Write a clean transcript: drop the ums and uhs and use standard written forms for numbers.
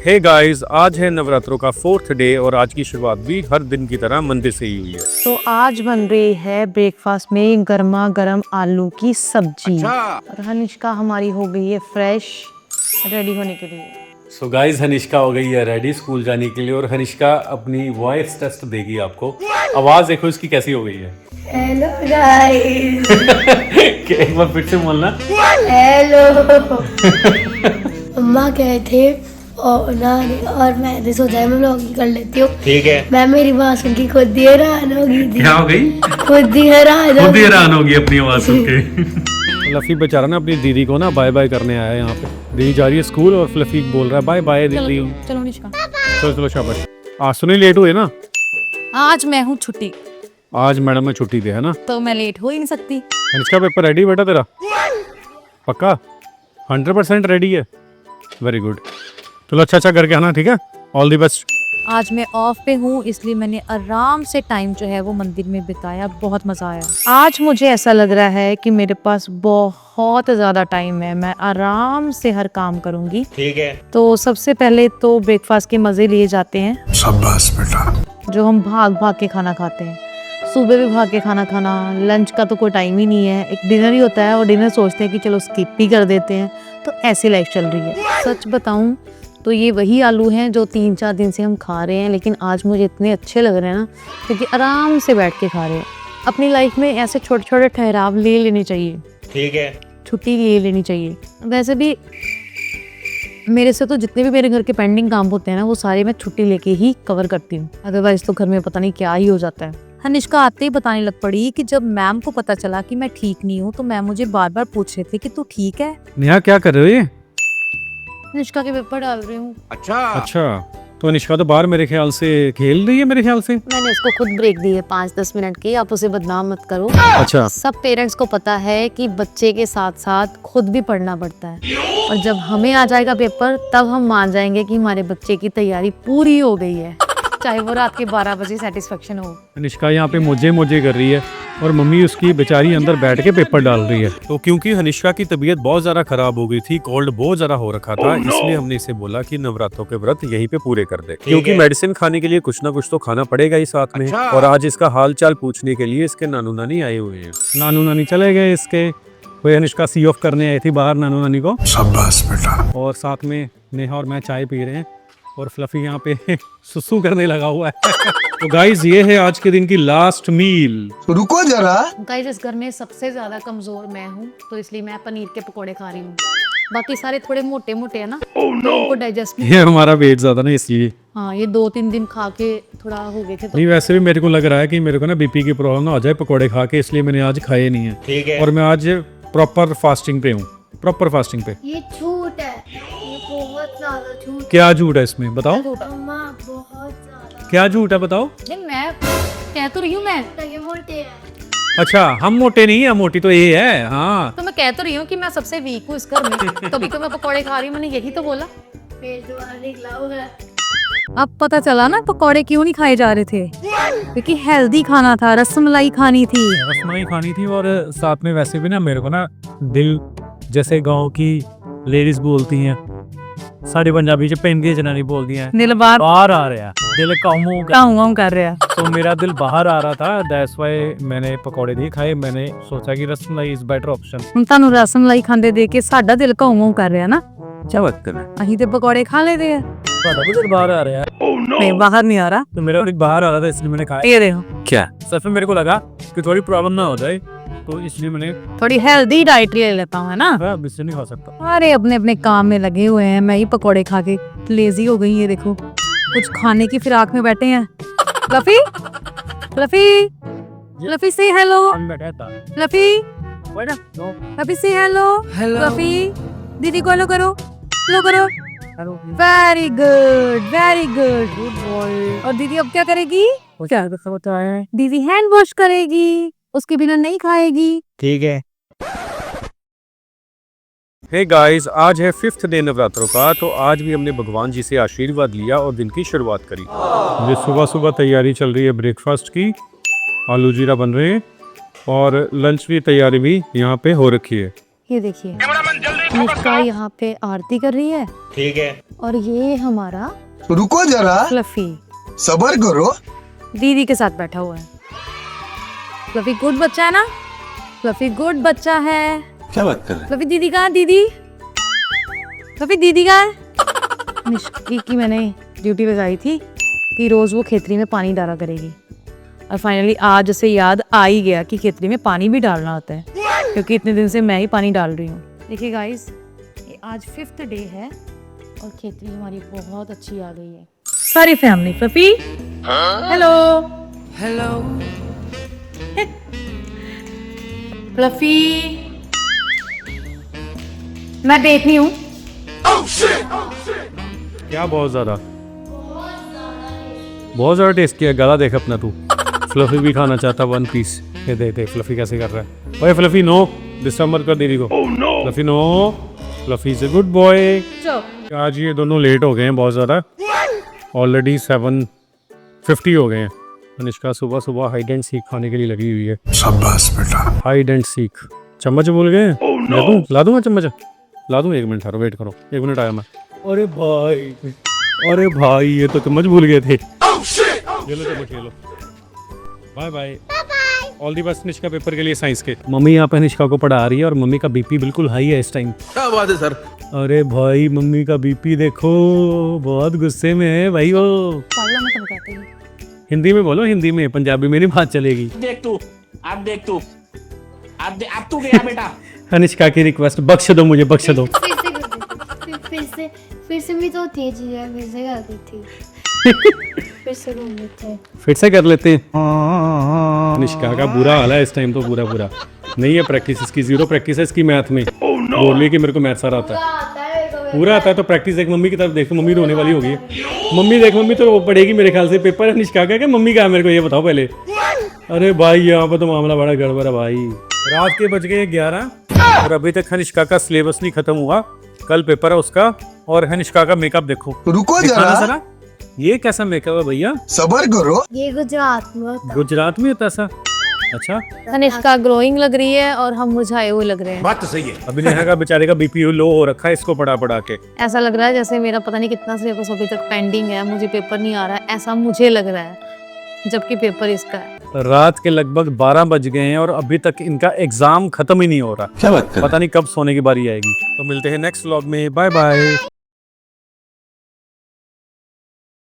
Hey guys, आज है नवरात्रों का 4th डे और आज की शुरुआत भी हर दिन की तरह मंदिर से ही हुई है। तो आज बन रही है ब्रेकफास्ट में गर्मा गर्म आलू की सब्जी। और हनिष्का हमारी हो गई है फ्रेश, रेडी होने के लिए। सो गाइस, हनिष्का हो गई है रेडी स्कूल जाने के लिए और हनिष्का अपनी वॉइस टेस्ट देगी आपको। आवाज देखो इसकी कैसी हो गई है। Hello guys. एक बार फिर से बोलना। हेलो। अम्मा कहे थे और मैंने सोचा है मैं व्लॉगिंग कर लेती हूँ। ठीक है। मैं मेरी आवाज सुन के खुद ही हैरान हो गई थी। क्या हो गई? खुद ही हैरान होगी अपनी आवाज सुन के। फ्लफी बेचारा ना अपनी दीदी को ना बाय बाय करने आया है यहाँ पे। दीदी जा रही है स्कूल और फ्लफी बोल रहा है बाय बाय दीदी। चलो निष्का, चलो शाबाश। आज सुनी लेट हुए ना? आज मैं हूँ छुट्टी, आज मैडम में छुट्टी दे है ना, तो मैं लेट हो ही नहीं सकती। हनिष्का पेपर रेडी बेटा तेरा? पक्का 100% रेडी है? Very good. चलो अच्छा करके आना, ठीक है? All the best. आज मैं ऑफ पे हूँ, इसलिए मैंने आराम से टाइम जो है वो मंदिर में बिताया, बहुत मजा आया। आज मुझे ऐसा लग रहा है कि मेरे पास बहुत ज्यादा टाइम है, मैं आराम से हर काम करूंगी। ठीक है। तो सबसे पहले तो ब्रेकफास्ट के मजे लिए जाते हैं। शाबाश बेटा। जो हम भाग भाग के खाना खाते हैं, सुबह भी भाग के खाना खाना, लंच का तो कोई टाइम ही नहीं है, एक डिनर ही होता है और डिनर सोचते हैं कि चलो स्किप ही कर देते हैं। तो ऐसी लाइफ चल रही है। सच बताऊं तो ये वही आलू हैं जो 3-4 दिन से हम खा रहे हैं, लेकिन आज मुझे इतने अच्छे लग रहे हैं ना, क्योंकि आराम से बैठ के खा रहे हैं। अपनी लाइफ में ऐसे छोटे छोटे ठहराव ले लेने चाहिए। ठीक है। छुट्टी ले लेनी चाहिए। वैसे भी मेरे से तो जितने भी मेरे घर के पेंडिंग काम होते हैं ना, वो सारे मैं छुट्टी लेके ही कवर करती हूँ, अदरवाइज तो घर में पता नहीं क्या ही हो जाता है। हनिष्का आते ही बताने लग पड़ी कि जब मैम को पता चला कि मैं ठीक नहीं हूँ तो मैम मुझे बार बार पूछ रहे थे कि तू ठीक है। नेहा क्या कर रहे हो ये? हनिष्का के पेपर डाल रही हूँ। अच्छा, तो निष्का तो बाहर मेरे ख्याल से खेल रही है मेरे ख्याल से। मैंने उसको खुद ब्रेक दी है 5-10 मिनट की, आप उसे बदनाम मत करो। अच्छा। सब पेरेंट्स को पता है कि बच्चे के साथ साथ खुद भी पढ़ना पड़ता है, और जब हमें आ जाएगा पेपर तब हम मान जाएंगे कि हमारे बच्चे की तैयारी पूरी हो गई है, चाहे वो रात के 12 बजे सेटिस्फेक्शन हो। निष्का यहाँ पे मोजे कर रही है और मम्मी उसकी बेचारी अंदर बैठ के पेपर डाल रही है। तो क्योंकि हनिष्का की तबीयत बहुत ज्यादा खराब हो गई थी, कोल्ड बहुत ज्यादा हो रखा था, इसलिए हमने इसे बोला कि नवरात्रों के व्रत यहीं पे पूरे कर दे, क्योंकि मेडिसिन खाने के लिए कुछ ना कुछ तो खाना पड़ेगा ही साथ में। और आज इसका हाल चाल पूछने के लिए इसके नानू नानी आए हुए हैं। नानू नानी चले गए इसके, कोई हनिष्का सी ऑफ करने आई थी बाहर नानू नानी को। शाबाश बेटा। और साथ में नेहा और मैं चाय पी रहे हैं और फ्लफी यहाँ पे सुसु करने लगा हुआ है। तो गाइस, ये है आज के दिन की लास्ट मील। रुको जरा। गाइस, इस घर में सबसे ज्यादा कमजोर मैं हूँ, तो इसलिए मैं पनीर के पकोड़े खा रही हूँ। बाकी सारे थोड़े मोटे मोटे है ना, तो उनको डाइजेस्ट ये हमारा वेट ज्यादा ना इसलिए। हाँ, ये 2-3 दिन खा के थोड़ा हो गए थे। तो नहीं, वैसे भी मेरे को लग रहा है कि मेरे को ना बीपी की प्रॉब्लम ना हो जाए पकोड़े खा के, इसलिए मैंने आज खाए नहीं है। ठीक है। और मैं आज प्रॉपर फास्टिंग पे हूँ, प्रॉपर फास्टिंग पे। ये झूठ है, ये बहुत ज्यादा झूठ। क्या झूठ है इसमें बताओ? अम्मा बहुत ज्यादा। क्या झूठ है बताओ? नहीं, मैं कह तो रही हूँ, मैं ये मोटे हैं। अच्छा, हम मोटे नहीं है, मोटी तो ये है। हाँ, तो मैं कह तो रही हूँ कि मैं सबसे वीक हूँ इस घर में, तभी तो मैं पकोड़े खा रही हूँ, मैंने यही तो बोला। पेट दोबारा निकला होगा। अब पता चला ना पकोड़े क्यों नहीं खाए जा रहे थे, क्योंकि हेल्दी खाना था, रसमलाई खानी थी। रसमलाई खानी थी और साथ में वैसे भी ना मेरे को ना दिल, जैसे गांव की लेडीज बोलती हैं, साड़ी पंजाबी च पेंदी जनानी बोलती हैं, दिल बाहर आ रहा है, दिल काऊं कर रहा है। तो मेरा दिल बाहर आ रहा था, दैट्स व्हाई मैंने पकौड़े नहीं खाए। मैंने सोचा कि रसमलाई इज बेटर ऑप्शन। ਹੁਣ ਤੁਹਾਨੂੰ ਰਸਮਲਾਈ ਖਾਂਦੇ ਦੇਖ ਕੇ ਸਾਡਾ ਦਿਲ ਕਾਉਂ ਕਰ ਰਿਹਾ ਨਾ। क्या बात कर रहे हैं? ਅਸੀਂ ਤੇ ਪਕੌੜੇ खा लेते हैं। ਤੁਹਾਡਾ ਵੀ दिल बाहर आ रहा है? नहीं, बाहर नहीं आ रहा। तो मेरा दिल बाहर आ रहा था इसलिए मैंने खाया। ये देखो, क्या सच में मेरे को लगा कि थोड़ी प्रॉब्लम ना हो जाए, तो इसलिए मैंने थोड़ी हेल्दी डाइट ले लेता हूँ, है ना। अब इससे नहीं खा सकता। अरे अपने अपने काम में लगे हुए हैं, मैं ही पकौड़े खा के लेजी हो गई। ये देखो, कुछ खाने की फिराक में बैठे हैं। फ्लफी, फ्लफी, फ्लफी से हेलो। फ्लफी, फ्लफी से हेलो। फ्लफी, दीदी को हेलो करो, हेलो करो। Very good, very good, good boy. और दीदी अब क्या करेगी? क्या होता है? दीदी हैंड वॉश करेगी, उसके बिना नहीं खाएगी। ठीक है। हे गाइस, आज है 5th डे नवरात्रों का, तो आज भी हमने भगवान जी से आशीर्वाद लिया और दिन की शुरुआत करी। ये सुबह सुबह तैयारी चल रही है ब्रेकफास्ट की, आलू जीरा बन रहे हैं और लंच की तैयारी भी यहाँ पे हो रखी है। ये देखिए, निष्का यहाँ पे आरती कर रही है। ठीक है। और ये हमारा रुको जरा, फ्लफी सबर करो। दीदी के साथ बैठा हुआ है। फ्लफी गुड बच्चा है ना, फ्लफी गुड बच्चा है। क्या बात कर रहे फ्लफी दीदी कहाँ है? दीदी, फ्लफी दीदी कहाँ है? निष्की की मैंने ड्यूटी लगाई थी कि रोज वो खेतरी में पानी डाला करेगी, और फाइनली आज उसे याद आ ही गया कि खेतरी में पानी भी डालना होता है, क्योंकि इतने दिन से मैं ही पानी डाल रही हूँ। देखिए गाइस, ये आज 5th डे है और खेतरी हमारी बहुत अच्छी आ गई है। सारी family fluffy hello hello fluffy, मैं देख रही हूँ। क्या बहुत ज्यादा टेस्ट किया। गला देख अपना तू। फ्लफी भी खाना चाहता 1 पीस। ये देख फ्लफी कैसे कर रहा है। ओए फ्लफी नो, डिस्टर्ब मत कर दीदी को। Fluffy no, Fluffy is a good boy. आज ये दोनों लेट हो गए हैं बहुत ज़्यादा। ऑलरेडी 7:50 हो गए हैं। अनुष्का सुबह सुबह हाइड एंड सीक खाने के लिए लगी हुई है। शाबाश बेटा। Hide and seek. चम्मच भूल गए। ला दूँ मैं चम्मच? ला दूँ? 1 मिनट ठहरो, वेट करो, 1 मिनट आया मैं। अरे भाई ये तो चम्मच भूल गए थे। ये लो चम्मच, ये लो। Bye bye. All the best Nishka paper के लिए साइंस के। मम्मी यहाँ पे निष्का को पढ़ा रही है और मम्मी का बीपी बिल्कुल हाई है इस टाइम। क्या बात है सर। अरे भाई मम्मी का बीपी देखो, बहुत गुस्से में है भाई वो। पढ़ना मैं तुम कहते हैं। हिंदी में बोलो, हिंदी में, पंजाबी में नहीं बात चलेगी। देख तू, अब तू गया बेटा। अनुष्का की रिक्वेस्ट, बख्श दो मुझे, बख्श दो। फिर से भी तो तेज है, फिर से कर दी थी। फिर से घूम लेते हैं। फिर से कर लेते हैं। निष्का का बुरा हाल है इस टाइम तो, पूरा नहीं है प्रैक्टिस इसकी, 0 प्रैक्टिस है इसकी मैथ में। बोल रही कि मेरे को मैथ्स सारा आता है, पूरा आता है। तो प्रैक्टिस देख, मम्मी की तरफ देख, मम्मी रोने वाली होगी। मम्मी देख, मम्मी तो पढ़ेगी मेरे ख्याल से। पेपर है निष्का का, मम्मी का है, मेरे को ये बताओ पहले। अरे भाई यहाँ पर तो मामला बड़ा गड़बड़ है भाई। रात के बज गए 11 और अभी तक निष्का का सिलेबस नहीं खत्म हुआ। कल पेपर है उसका। और निष्का का मेकअप देखो, रुको दिखाना जरा, जरा। ये कैसा मेकअप है भैया? सबर करो। ये गुजरात में होता है। गुजरात में होता ऐसा? अच्छा। तनिष्का ग्रोइंग लग रही है और हम मुरझाए हुए लग रहे हैं। बात तो सही है। अभी नेहा का बेचारे का बीपी लो हो रखा है इसको पढ़ा के। ऐसा लग रहा है जैसे मेरा पता नहीं कितना सिलेबस अभी तक पेंडिंग है, मुझे पेपर नहीं आ रहा है, ऐसा मुझे लग रहा है, जबकि पेपर इसका है। रात के लगभग 12 बज गए हैं और अभी तक इनका एग्जाम खत्म ही नहीं हो रहा। क्या बात कर पता नहीं कब सोने की बारी आएगी। तो मिलते हैं नेक्स्ट व्लॉग में। Bye bye.